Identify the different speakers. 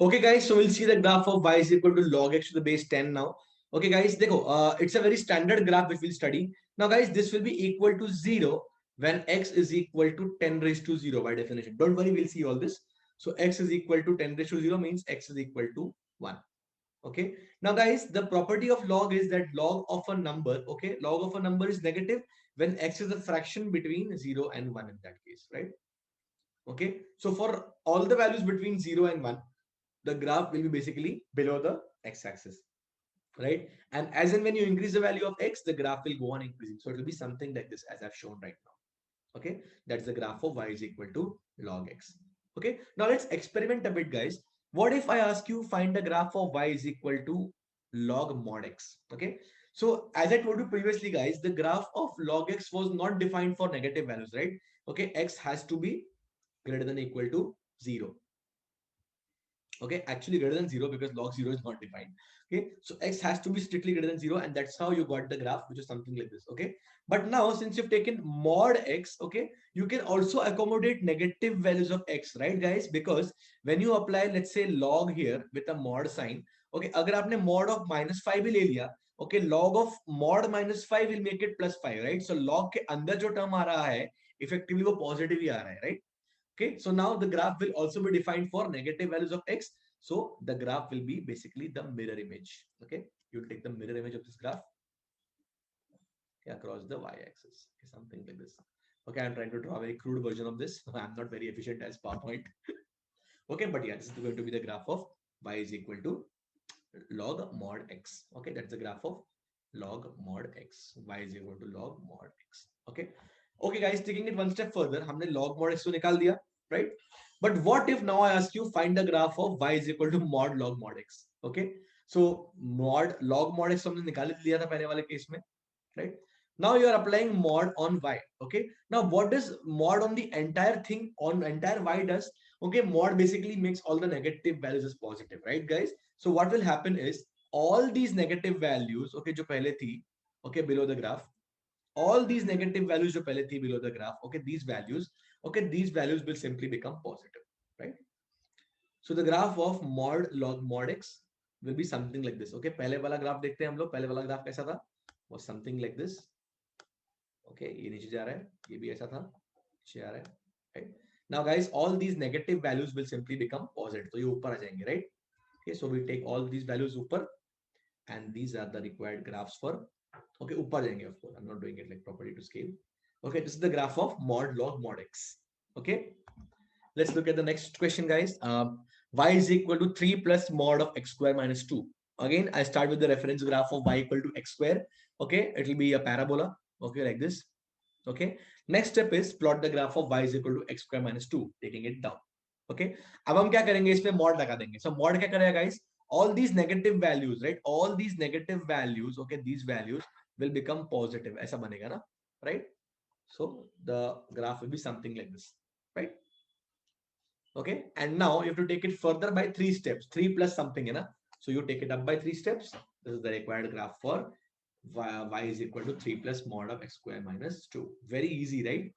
Speaker 1: Okay, guys, so we'll see the graph of y is equal to log x to the base 10 now. Okay, guys, देखो, it's a very standard graph which we'll study. Now, guys, this will be equal to 0 when x is equal to 10 raised to 0 by definition. Don't worry, we'll see all this. So, x is equal to 10 raised to 0 means x is equal to 1. Okay. Now, guys, the property of log is that log of a number, okay, log of a number is negative when x is a fraction between 0 and 1 in that case, right? Okay. So, for all the values between 0 and 1, the graph will be basically below the x-axis, right? And as and when you increase the value of x, the graph will go on increasing. So it will be something like this as I've shown right now. Okay, that's the graph of y is equal to log x. Okay, now let's experiment a bit, guys. What if I ask you find the graph of y is equal to log mod x? Okay, so as I told you previously, guys, the graph of log x was not defined for negative values, right? Okay, x has to be greater than or equal to 0. Okay, actually greater than 0 because log 0 is not defined. Okay, so x has to be strictly greater than 0, and that's how you got the graph, which is something like this. Okay, but now since you've taken mod x, okay, you can also accommodate negative values of x, right, guys? Because when you apply, let's say, log here with a mod sign, okay, अगर आपने mod of -5 भी ले लिया, okay, log of mod -5 will make it +5, right? So log के अंदर जो term आ रहा है effectively वो positive ही आ रहा है, right? Okay, so now the graph will also be defined for negative values of x. So the graph will be basically the mirror image. Okay, you'll take the mirror image of this graph, okay, across the y-axis. Okay, something like this. Okay, I'm trying to draw a very crude version of this. I'm not very efficient as PowerPoint. Okay, but yeah, this is going to be the graph of y is equal to log mod x. Okay, that's the graph of log mod x. Y is equal to log mod x. Okay. Okay, guys, taking it one step further, हमने log mod x को निकाल दिया, right? But what if now I ask you find the graph of y is equal to mod log mod x? Okay. So mod log mod x हमने निकाल दिया था पहले वाले केस में, right? Now you are applying mod on y. Okay. Now what does mod on the entire thing on entire y does? Okay, mod basically makes all the negative values as positive, right, guys? So what will happen is all these negative values, okay, जो पहले थी, okay, below the graph, all these negative values जो पहले थी below the graph, okay, these values will simply become positive, right? So the graph of mod log mod x will be something like this. Okay, पहले वाला graph देखते हैं हम लोग. पहले वाला ग्राफ कैसा था? Was something like this. Okay, ये नीचे जा रहा है, ये भी ऐसा था, नीचे आ रहा है, right? Now guys, all these negative values will simply become positive. तो ये ऊपर आ जाएंगे, right? Okay, so we take all these values ऊपर, and these are the required graphs for, okay, ऊपर जाएंगे, of course. I'm not doing it like properly to scale. Okay, this is the graph of mod log mod x. Okay, let's look at the next question, guys. Y is equal to 3 plus mod of x square minus 2. Again, I start with the reference graph of y equal to x square. Okay, it will be a parabola. Okay, like this. Okay, next step is plot the graph of y is equal to x square minus 2, taking it down. Okay, अब हम क्या करेंगे, इसमें mod लगा देंगे. So mod क्या करेगा, guys? All these negative values, right? All these negative values, okay, these values will become positive. ऐसा बनेगा ना, right? So the graph will be something like this, right? Okay, and now you have to take it further by 3 steps. 3 plus something, you know. So you take it up by 3 steps. This is the required graph for y is equal to 3 plus mod of x square minus 2. Very easy, right?